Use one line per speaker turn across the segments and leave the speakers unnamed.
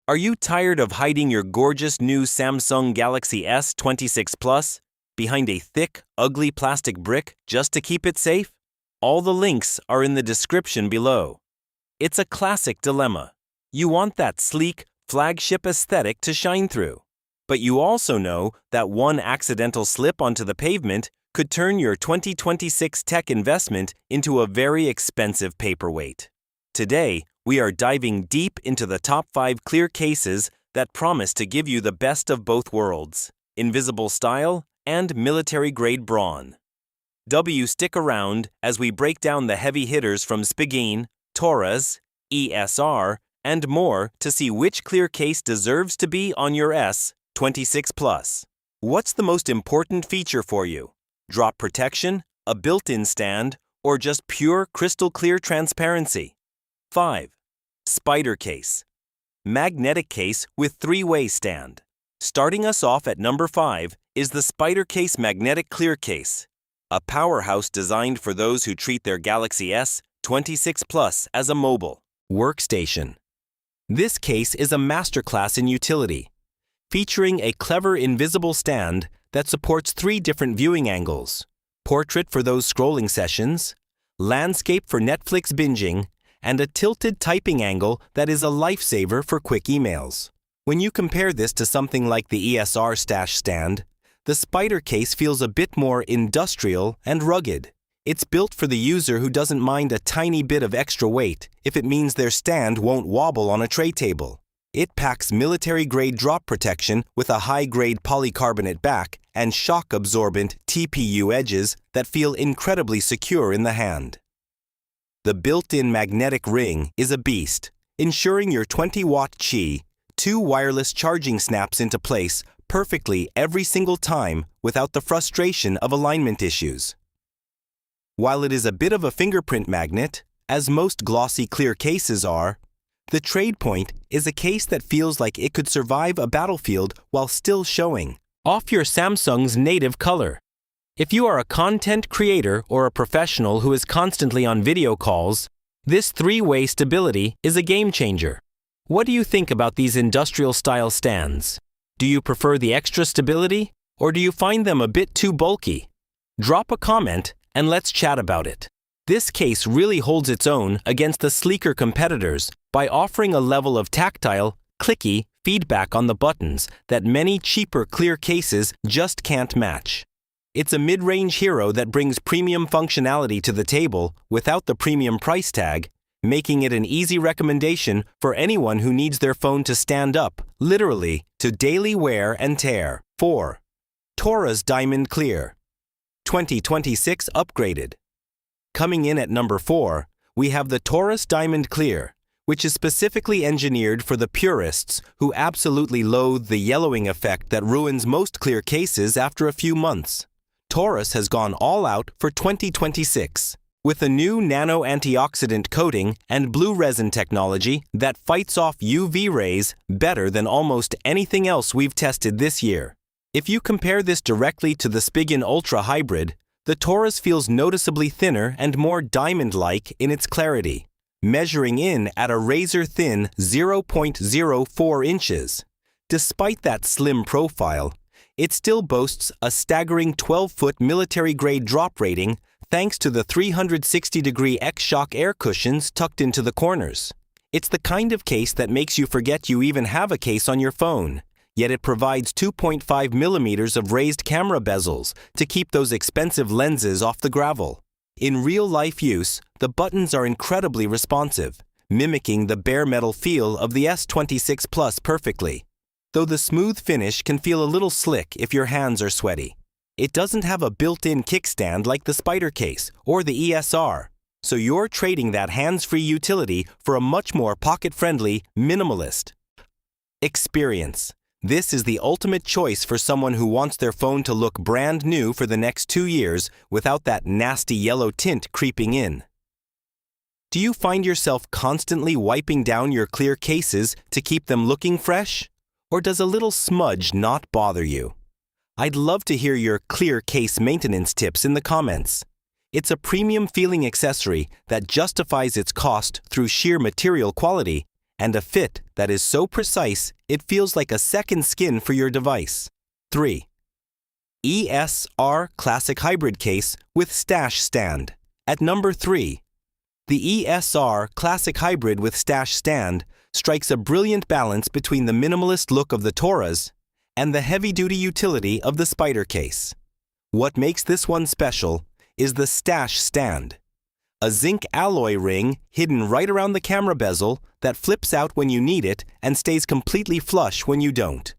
Are you tired of hiding your gorgeous new Samsung Galaxy S26 Plus behind a thick, ugly plastic brick just to keep it safe? All the links are in the description below. It's a classic dilemma. You want that sleek, flagship aesthetic to shine through. But you also know that one accidental slip onto the pavement could turn your 2026 tech investment into a very expensive paperweight. Today, we are diving deep into the top 5 clear cases that promise to give you the best of both worlds, invisible style and military-grade brawn. Stick around as we break down the heavy hitters from Spigen, TORRAS, ESR, and more to see which clear case deserves to be on your S26 Plus. What's the most important feature for you? Drop protection, a built-in stand, or just pure crystal-clear transparency? 5. SPIDERCASE. Magnetic case with 3-way stand. Starting us off at number 5 is the SPIDERCASE Magnetic Clear Case, a powerhouse designed for those who treat their Galaxy S26 Plus as a mobile workstation. This case is a masterclass in utility, featuring a clever invisible stand that supports 3 different viewing angles: portrait for those scrolling sessions, landscape for Netflix binging, and a tilted typing angle that is a lifesaver for quick emails. When you compare this to something like the ESR stash stand, the SPIDERCASE feels a bit more industrial and rugged. It's built for the user who doesn't mind a tiny bit of extra weight if it means their stand won't wobble on a tray table. It packs military-grade drop protection with a high-grade polycarbonate back and shock-absorbent TPU edges that feel incredibly secure in the hand. The built-in magnetic ring is a beast, ensuring your 20-watt Qi 2 wireless charging snaps into place perfectly every single time without the frustration of alignment issues. While it is a bit of a fingerprint magnet, as most glossy clear cases are, the trade point is a case that feels like it could survive a battlefield while still showing off your Samsung's native color. If you are a content creator or a professional who is constantly on video calls, this 3-way stability is a game changer. What do you think about these industrial-style stands? Do you prefer the extra stability, or do you find them a bit too bulky? Drop a comment and let's chat about it. This case really holds its own against the sleeker competitors by offering a level of tactile, clicky feedback on the buttons that many cheaper clear cases just can't match. It's a mid-range hero that brings premium functionality to the table without the premium price tag, making it an easy recommendation for anyone who needs their phone to stand up, literally, to daily wear and tear. 4. TORRAS Diamond Clear. 2026 Upgraded. Coming in at number 4, we have the TORRAS Diamond Clear, which is specifically engineered for the purists who absolutely loathe the yellowing effect that ruins most clear cases after a few months. TORRAS has gone all out for 2026, with a new nano antioxidant coating and blue resin technology that fights off UV rays better than almost anything else we've tested this year. If you compare this directly to the Spigen Ultra Hybrid, the TORRAS feels noticeably thinner and more diamond-like in its clarity, measuring in at a razor-thin 0.04 inches. Despite that slim profile, it still boasts a staggering 12-foot military-grade drop rating thanks to the 360-degree X-Shock air cushions tucked into the corners. It's the kind of case that makes you forget you even have a case on your phone, yet it provides 2.5 millimeters of raised camera bezels to keep those expensive lenses off the gravel. In real-life use, the buttons are incredibly responsive, mimicking the bare metal feel of the S26 Plus perfectly, though the smooth finish can feel a little slick if your hands are sweaty. It doesn't have a built-in kickstand like the SPIDERCASE or the ESR, so you're trading that hands-free utility for a much more pocket-friendly, minimalist experience. This is the ultimate choice for someone who wants their phone to look brand new for the next 2 years without that nasty yellow tint creeping in. Do you find yourself constantly wiping down your clear cases to keep them looking fresh? Or does a little smudge not bother you? I'd love to hear your clear case maintenance tips in the comments. It's a premium feeling accessory that justifies its cost through sheer material quality and a fit that is so precise it feels like a second skin for your device. 3. ESR Classic Hybrid Case with Stash Stand. At number 3, the ESR Classic Hybrid with Stash Stand strikes a brilliant balance between the minimalist look of the TORRAS and the heavy-duty utility of the SPIDERCASE. What makes this one special is the Stash Stand, a zinc alloy ring hidden right around the camera bezel that flips out when you need it and stays completely flush when you don't.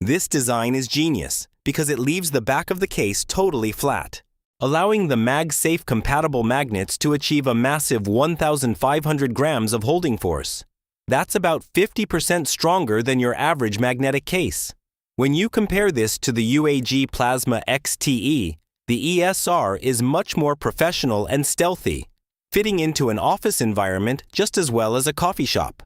This design is genius because it leaves the back of the case totally flat, allowing the MagSafe compatible magnets to achieve a massive 1,500 grams of holding force. That's about 50% stronger than your average magnetic case. When you compare this to the UAG Plasma XTE, the ESR is much more professional and stealthy, fitting into an office environment just as well as a coffee shop.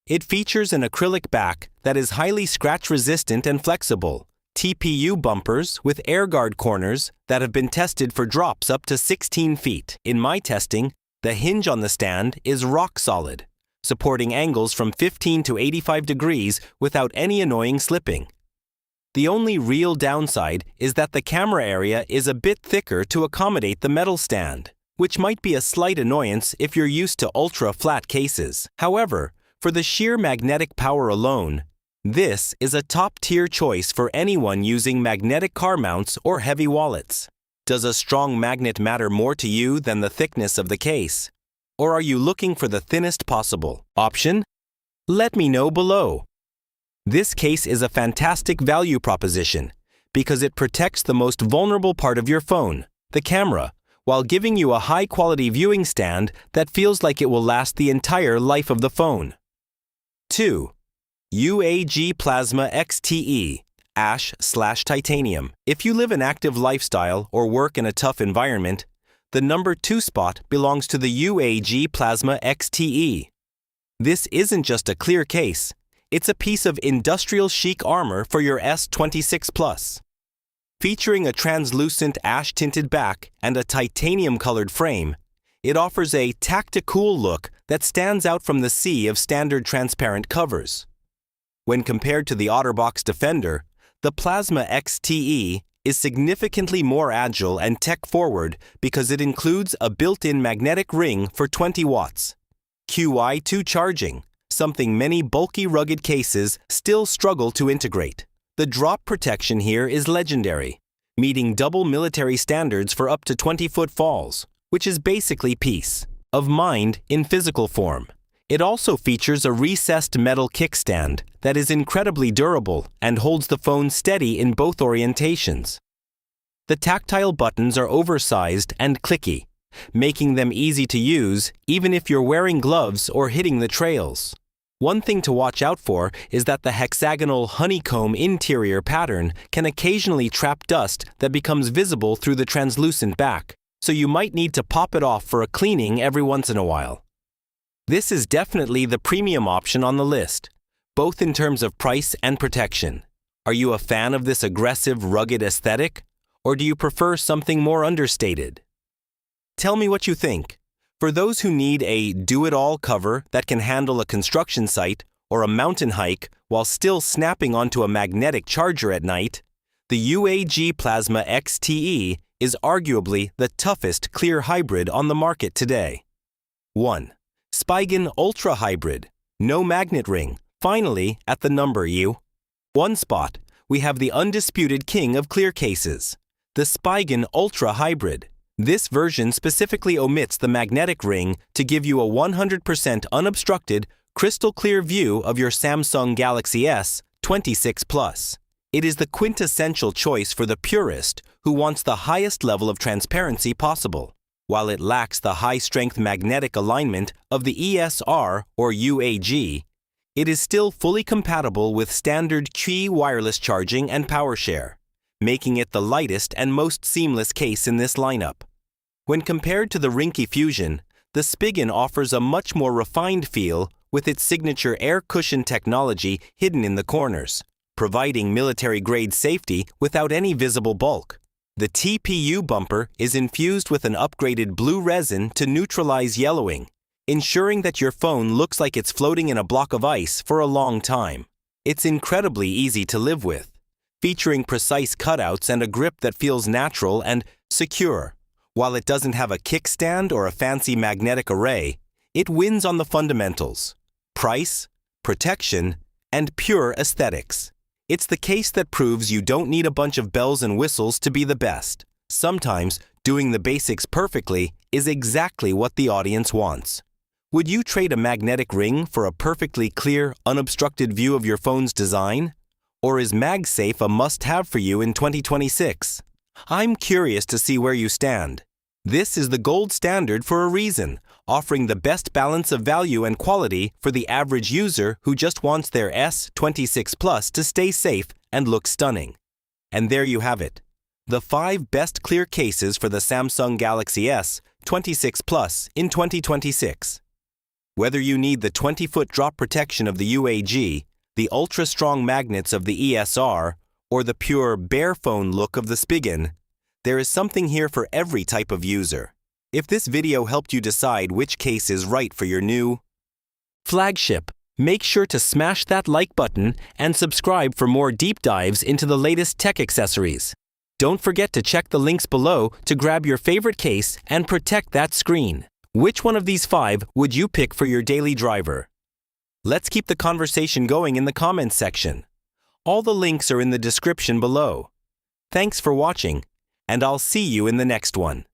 It features an acrylic back that is highly scratch-resistant and flexible, TPU bumpers with air guard corners that have been tested for drops up to 16 feet. In my testing, the hinge on the stand is rock solid, supporting angles from 15 to 85 degrees without any annoying slipping. The only real downside is that the camera area is a bit thicker to accommodate the metal stand, which might be a slight annoyance if you're used to ultra-flat cases. However, for the sheer magnetic power alone, this is a top-tier choice for anyone using magnetic car mounts or heavy wallets. Does a strong magnet matter more to you than the thickness of the case? Or are you looking for the thinnest possible option? Let me know below. This case is a fantastic value proposition because it protects the most vulnerable part of your phone, the camera, while giving you a high-quality viewing stand that feels like it will last the entire life of the phone. 2. UAG Plasma XTE Ash/Titanium. If you live an active lifestyle or work in a tough environment, the number 2 spot belongs to the UAG Plasma XTE. This isn't just a clear case. It's a piece of industrial chic armor for your S26 Plus. Featuring a translucent ash-tinted back and a titanium-colored frame, it offers a tactical look that stands out from the sea of standard transparent covers. When compared to the OtterBox Defender, the Plasma XTE is significantly more agile and tech-forward because it includes a built-in magnetic ring for 20 watts. QI2 charging, something many bulky rugged cases still struggle to integrate. The drop protection here is legendary, meeting double military standards for up to 20-foot falls, which is basically peace of mind in physical form. It also features a recessed metal kickstand that is incredibly durable and holds the phone steady in both orientations. The tactile buttons are oversized and clicky, making them easy to use even if you're wearing gloves or hitting the trails. One thing to watch out for is that the hexagonal honeycomb interior pattern can occasionally trap dust that becomes visible through the translucent back, so you might need to pop it off for a cleaning every once in a while. This is definitely the premium option on the list, both in terms of price and protection. Are you a fan of this aggressive, rugged aesthetic, or do you prefer something more understated? Tell me what you think. For those who need a do-it-all cover that can handle a construction site or a mountain hike while still snapping onto a magnetic charger at night, the UAG Plasma XTE is arguably the toughest clear hybrid on the market today. 1. Spigen Ultra Hybrid. No magnet ring. Finally, at the number 1 spot, we have the undisputed king of clear cases, the Spigen Ultra Hybrid. This version specifically omits the magnetic ring to give you a 100% unobstructed, crystal clear view of your Samsung Galaxy S26 Plus. It is the quintessential choice for the purist who wants the highest level of transparency possible. While it lacks the high-strength magnetic alignment of the ESR or UAG, it is still fully compatible with standard Qi wireless charging and power share, making it the lightest and most seamless case in this lineup. When compared to the Rinky Fusion, the Spigen offers a much more refined feel with its signature air cushion technology hidden in the corners, providing military-grade safety without any visible bulk. The TPU bumper is infused with an upgraded blue resin to neutralize yellowing, ensuring that your phone looks like it's floating in a block of ice for a long time. It's incredibly easy to live with, featuring precise cutouts and a grip that feels natural and secure. While it doesn't have a kickstand or a fancy magnetic array, it wins on the fundamentals: price, protection, and pure aesthetics. It's the case that proves you don't need a bunch of bells and whistles to be the best. Sometimes, doing the basics perfectly is exactly what the audience wants. Would you trade a magnetic ring for a perfectly clear, unobstructed view of your phone's design? Or is MagSafe a must-have for you in 2026? I'm curious to see where you stand. This is the gold standard for a reason, offering the best balance of value and quality for the average user who just wants their S26 Plus to stay safe and look stunning. And there you have it, the 5 best clear cases for the Samsung Galaxy S26 Plus in 2026. Whether you need the 20-foot drop protection of the UAG, the ultra-strong magnets of the ESR, or the pure bare phone look of the Spigen, there is something here for every type of user. If this video helped you decide which case is right for your new flagship, make sure to smash that like button and subscribe for more deep dives into the latest tech accessories. Don't forget to check the links below to grab your favorite case and protect that screen. Which one of these 5 would you pick for your daily driver? Let's keep the conversation going in the comments section. All the links are in the description below. Thanks for watching, and I'll see you in the next one.